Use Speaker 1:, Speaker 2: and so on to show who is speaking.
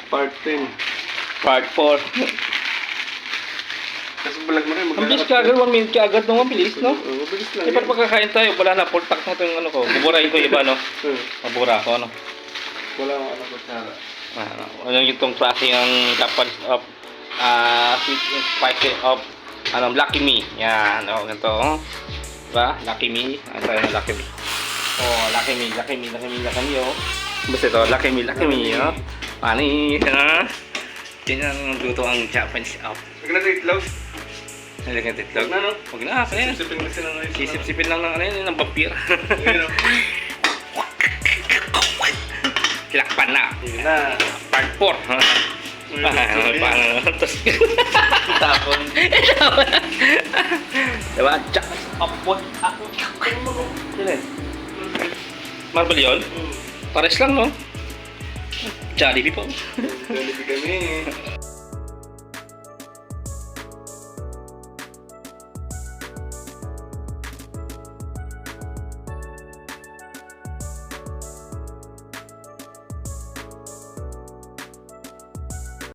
Speaker 1: Part 10.
Speaker 2: Part 4.
Speaker 1: Kasi vlog mo rin.
Speaker 2: Ang bilis ka agad, 1 minute ka agad, no? Mabilis, no?
Speaker 1: Mabilis lang.
Speaker 2: Eh, para pagkakain tayo, wala na, portak na ito yung ano ko. Buburahin ko yung iba, no? Mabura ko, ano?
Speaker 1: Wala akong anak ko tsara.
Speaker 2: Ano yung itong klase ng Japanese of spicy of Lucky Me. Yan, ganito, oh. Diba? Lucky Me. Ano tayo na Lucky Me? Oh, Lucky Me, oh. Basta ito, Lucky Me, oh. Panis, ha? Yan ang luto ang Japanese of.
Speaker 1: Huwag na ito itlog.
Speaker 2: Nalagyan ng itlog.
Speaker 1: Huwag na, no?
Speaker 2: Huwag na, kaya.
Speaker 1: Sipin kasi lang na
Speaker 2: Sisip-sipin lang ng ano yun, ng vampire.
Speaker 1: Ayun, no?
Speaker 2: Kilakpan na.
Speaker 1: Yun na.
Speaker 2: Part 4. Paano? Tapos,
Speaker 1: Tapon.
Speaker 2: diba? Marble yun? Pares lang, no? Jollibee po.
Speaker 1: Jollibee kami.